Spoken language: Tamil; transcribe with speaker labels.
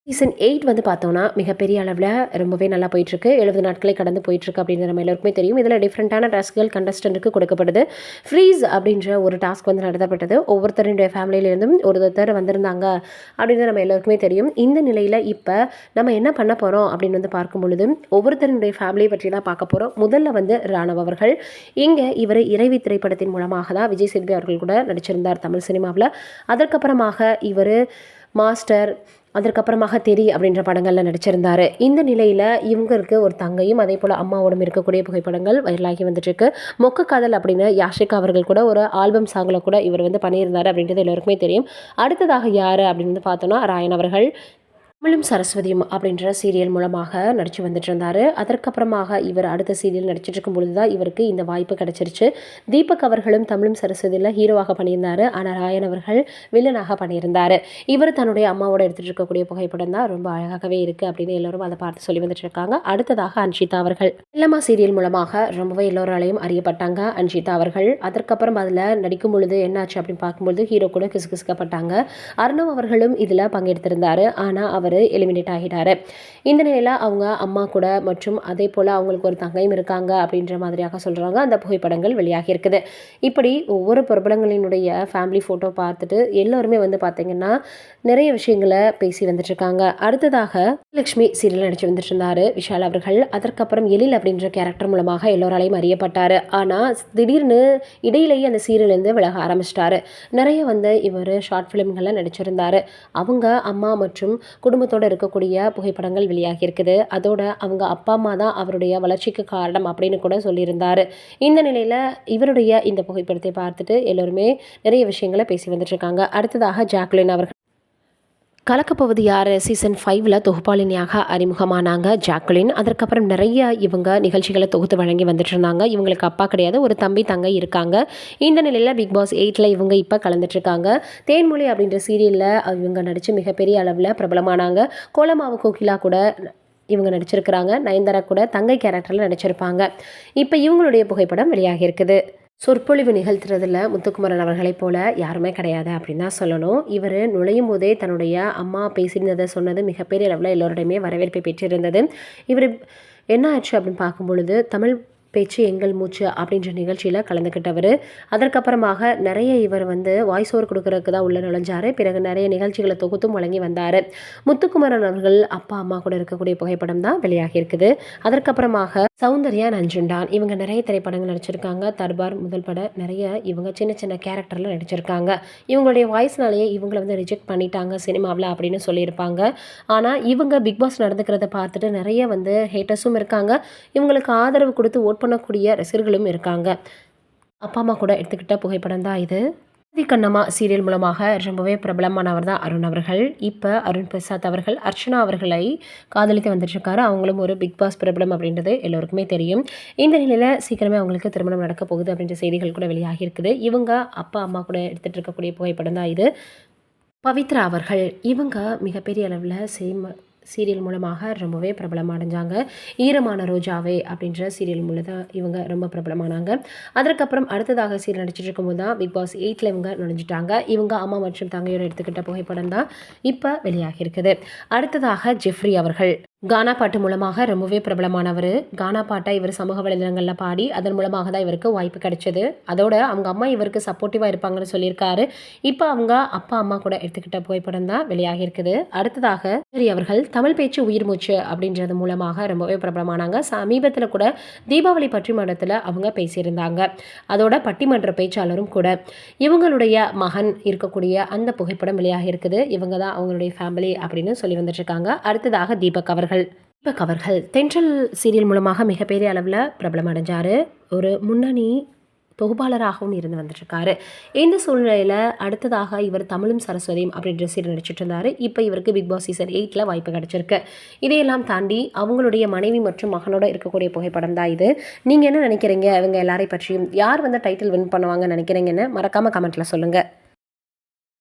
Speaker 1: சீசன் 8 வந்து பார்த்தோம்னா, மிகப்பெரிய அளவுல ரொம்பவே நல்லா போயிட்டுருக்கு. 70 நாட்களை கடந்து போயிட்டுருக்கு அப்படிங்கிறது நம்ம எல்லோருக்குமே தெரியும். இதில டிஃப்ரெண்ட்டான டாஸ்க்குகள் கண்டஸ்டன்ட்க்கு கொடுக்கப்படுது. ஃப்ரீஸ் அப்படின்ற ஒரு டாஸ்க் வந்து நடத்தப்பட்டது. ஒவ்வொருத்தருடைய ஃபேமிலியிலேருந்தும் ஒருத்தர் வந்திருந்தாங்க அப்படிங்கிறது நம்ம எல்லோருக்குமே தெரியும். இந்த நிலையில இப்ப நம்ம என்ன பண்ண போறோம் அப்படின்னு வந்து பார்க்கும் பொழுது, ஒவ்வொருத்தருடைய ஃபேமிலிய பற்றி தான் பார்க்க போறோம். முதல்ல வந்து ராணவ் அவர்கள். இங்க இவரு இறைவி திரைப்படத்தின் மூலமாக தான் விஜய் சேதுபதி அவர்கள் கூட நடிச்சிருந்தார் தமிழ் சினிமாவுல. அதற்கப்புறமாக இவரு மாஸ்டர், அதற்கப்புறமாக தெறி அப்படின்ற படங்கள்ல நடிச்சிருந்தாரு. இந்த நிலையில இவங்களுக்கு ஒரு தங்கையும், அதேபோல அம்மாவோடும் இருக்கக்கூடிய புகைப்படங்கள் வைரலாகி வந்துட்டுருக்கு. மொக்க காதல் அப்படின்னு யாஷிகா அவர்கள் கூட ஒரு ஆல்பம் சாங்ல கூட இவர் வந்து பண்ணியிருந்தாரு அப்படின்றது எல்லோருக்குமே தெரியும். அடுத்ததாக யாரு அப்படின்னு வந்து பார்த்தோம்னா, ராயன் அவர்கள். தமிழும் சரஸ்வதியும் அப்படின்ற சீரியல் மூலமாக நடிச்சு வந்துட்டு இருந்தாரு. அதற்கப்புறமாக இவர் அடுத்த சீரியல் நடிச்சிட்டு இருக்கும் பொழுது தான் இவருக்கு இந்த வாய்ப்பு கிடைச்சிருச்சு. தீபக் அவர்களும் தமிழும் சரஸ்வதியில் ஹீரோவாக பண்ணியிருந்தாரு. ஆனால் ராயன் அவர்கள் வில்லனாக பண்ணியிருந்தாரு. இவர் தன்னுடைய அம்மாவோட எடுத்துட்டு இருக்கக்கூடிய புகைப்படம் தான் ரொம்ப அழகாகவே இருக்கு அப்படின்னு எல்லாரும் அதை பார்த்து சொல்லி வந்துட்டு இருக்காங்க. அடுத்ததாக அன்ஷிதா அவர்கள் இல்லம்மா சீரியல் மூலமாக ரொம்பவே எல்லோராலையும் அறியப்பட்டாங்க அன்ஷிதா அவர்கள். அதற்கப்புறம் அதில் நடிக்கும் பொழுது என்னாச்சு அப்படின்னு பார்க்கும்பொழுது ஹீரோ கூட கிசுகிசுக்கப்பட்டாங்க. அர்ணவ் அவர்களும் இதில் பங்கெடுத்திருந்தாரு. ஆனால் அவர் எலிமினேட் ஆகிட்டாரு. இந்த நிலையில அவங்க அம்மா கூட மற்றும் அதே போல அவங்களுக்கு ஒரு தங்கையும் இருக்காங்க அப்படின்ற மாதிரியாக சொல்றாங்க. அந்த புகைப்படங்கள் வெளியாகி இருக்குது. இப்படி ஒவ்வொரு பிரபலங்களினுடைய ஃபேமிலி ஃபோட்டோ பார்த்துட்டு எல்லோருமே வந்து பார்த்தீங்கன்னா நிறைய விஷயங்களை பேசி வந்துட்டு இருக்காங்க. அடுத்ததாக லட்சுமி சீரியல் நடிச்சு வந்துட்டு இருந்தாரு விஷால் அவர்கள். அதற்கப்புறம் எழில் அப்படின்ற கேரக்டர் மூலமாக எல்லோராலையும் அறியப்பட்டாரு. ஆனால் திடீர்னு இடையிலேயே அந்த சீரியல்லேருந்து விலக ஆரம்பிச்சிட்டாரு. நிறைய வந்து இவர் ஷார்ட் ஃபிலிம்களில் நடிச்சிருந்தாரு. அவங்க அம்மா மற்றும் குடும்பத்தோடு இருக்கக்கூடிய புகைப்படங்கள் வெளியாகி இருக்குது. அதோட அவங்க அப்பா அம்மா தான் அவருடைய வளர்ச்சிக்கு காரணம் அப்படின்னு கூட சொல்லியிருந்தாரு. இந்த நிலையில் இவருடைய இந்த புகைப்படத்தை பார்த்துட்டு எல்லோருமே நிறைய விஷயங்களை பேசி வந்துட்டு இருக்காங்க. அடுத்ததாக ஜாக்லின் அவர்கள். கலக்கப்போவது யார் சீசன் 5ல் தொகுப்பாளினியாக அறிமுகமானாங்க ஜாக்லின். அதற்கப்புறம் நிறைய இவங்க நிகழ்ச்சிகளை தொகுத்து வழங்கி வந்துட்டு இருந்தாங்க. இவங்களுக்கு அப்பா கிடையாது, ஒரு தம்பி தங்கை இருக்காங்க. இந்த நிலையில் பிக் பாஸ் 8ல் இவங்க இப்போ கலந்துட்டுருக்காங்க. தேன்மொழி அப்படின்ற சீரியலில் இவங்க நடித்து மிகப்பெரிய அளவில் பிரபலமானாங்க. கோலமாவு கோகிலா கூட இவங்க நடிச்சிருக்கிறாங்க. நயன்தாரா கூட தங்கை கேரக்டரில் நடிச்சிருப்பாங்க. இப்போ இவங்களுடைய புகைப்படம் வெளியாகி இருக்குது. சொற்பொழிவு நிகழ்த்துறதுல முத்துக்குமரன் அவர்களைப் போல யாருமே கிடையாது அப்படின்னு தான் சொல்லணும். இவர் நுழையும் போதே தன்னுடைய அம்மா பேசியிருந்ததை சொன்னது மிகப்பெரிய அளவில் எல்லோருடையுமே வரவேற்பை பெற்றிருந்தது. இவர் என்ன ஆச்சு அப்படின்னு பார்க்கும் பொழுது தமிழ் பேச்சு எங்கள் மூச்சு அப்படின்ற நிகழ்ச்சியில் கலந்துக்கிட்டவர். அதற்கப்புறமாக நிறைய இவர் வந்து வாய்ஸ் ஓவர் கொடுக்கறதுக்கு தான் உள்ளே நுழைஞ்சார். பிறகு நிறைய நிகழ்ச்சிகளை தொகுத்தும் வழங்கி வந்தார். முத்துக்குமரன் அவர்கள் அப்பா அம்மா கூட இருக்கக்கூடிய புகைப்படம் தான் வெளியாகி இருக்குது. அதற்கப்புறமாக சௌந்தர்யா நஞ்சுண்டான் இவங்க நிறைய திரைப்படங்கள் நடிச்சிருக்காங்க. தர்பார் முதல் பட நிறைய இவங்க சின்ன சின்ன கேரக்டரில் நடிச்சிருக்காங்க. இவங்களுடைய வாய்ஸ்னாலேயே இவங்களை வந்து ரிஜெக்ட் பண்ணிட்டாங்க சினிமாவில் அப்படின்னு சொல்லியிருப்பாங்க. ஆனால் இவங்க பிக் பாஸ் நடந்துக்கிறத பார்த்துட்டு நிறைய வந்து ஹேட்டர்ஸும் இருக்காங்க. இவங்களுக்கு ஆதரவு கொடுத்து ஓட் பண்ணக்கூடிய ரசிகர்களும் இருக்காங்க. அப்பா அம்மா கூட எடுத்துக்கிட்ட புகைப்படம் தான் இது. கண்ணம்மா சீரியல் மூலமாக ரொம்பவே பிரபலமானவர் தான் அருண் அவர்கள். இப்போ அருண் பிரசாத் அவர்கள் அர்ச்சனா அவர்களை காதலித்து வந்துட்டுருக்காரு. அவங்களும் ஒரு பிக் பாஸ் பிரபலம் அப்படின்றது எல்லோருக்குமே தெரியும். இந்த நிலையில் சீக்கிரமே அவங்களுக்கு திருமணம் நடக்க போகுது அப்படின்ற செய்திகள் கூட வெளியாகி இருக்குது. இவங்க அப்பா அம்மா கூட எடுத்துகிட்டு இருக்கக்கூடிய புகைப்படம் தான் இது. பவித்ரா அவர்கள் இவங்க மிகப்பெரிய அளவில் சீரியல் மூலமாக ரொம்பவே பிரபலம் அடைஞ்சாங்க. ஈரமான ரோஜாவே அப்படின்ற சீரியல் மூலம் தான் இவங்க ரொம்ப பிரபலமானாங்க. அதற்கப்புறம் அடுத்ததாக சீரியல் நடிச்சிட்டு இருக்கும்போது தான் பிக் பாஸ் 8ல் இவங்க நுழைஞ்சிட்டாங்க. இவங்க அம்மா மற்றும் தங்கையோடு எடுத்துக்கிட்ட புகைப்படம் தான் இப்போ வெளியாகி இருக்குது. அடுத்ததாக ஜெஃப்ரி அவர்கள் கானா பாட்டு மூலமாக ரொம்பவே பிரபலமானவர். கானா பாட்டை இவர் சமூக வலைதளங்களில் பாடி அதன் மூலமாக தான் இவருக்கு வாய்ப்பு கிடைச்சது. அதோட அவங்க அம்மா இவருக்கு சப்போர்ட்டிவாக இருப்பாங்கன்னு சொல்லியிருக்காரு. இப்போ அவங்க அப்பா அம்மா கூட எடுத்துக்கிட்ட புகைப்படம் தான் வெளியாகி இருக்குது. அடுத்ததாக சரி அவர்கள் தமிழ் பேச்சு உயிர் மூச்சு அப்படின்றது மூலமாக ரொம்பவே பிரபலமானாங்க. சமீபத்தில் கூட தீபாவளி பட்டிமன்றத்தில் அவங்க பேசியிருந்தாங்க. அதோட பட்டிமன்ற பேச்சாளரும் கூட. இவங்களுடைய மகன் இருக்கக்கூடிய அந்த புகைப்படம் வெளியாகி இருக்குது. இவங்க தான் அவங்களுடைய ஃபேமிலி அப்படின்னு சொல்லி வந்துட்டு இருக்காங்க. அடுத்ததாக தீபக் அவர்கள் தென்றல் சீரியல் மூலமாக மிகப்பெரிய அளவில் பிரபலம் அடைஞ்சார். ஒரு முன்னணி தொகுப்பாளராகவும் இருந்து வந்துட்டுருக்காரு. இந்த சூழ்நிலையில் அடுத்ததாக இவர் தமிழும் சரஸ்வதியும் அப்படின்ற சீரியல் நடிச்சிட்டு இருந்தார். இப்போ இவருக்கு பிக் பாஸ் சீசன் 8ல் வாய்ப்பு கிடைச்சிருக்கு. இதையெல்லாம் தாண்டி அவங்களுடைய மனைவி மற்றும் மகனோட இருக்கக்கூடிய புகைப்படம் தான் இது. நீங்கள் என்ன நினைக்கிறீங்க? இவங்க எல்லாரை பற்றியும் யார் வந்து டைட்டில் வின் பண்ணுவாங்கன்னு நினைக்கிறீங்கன்னு மறக்காமல் கமெண்ட்டில் சொல்லுங்கள்.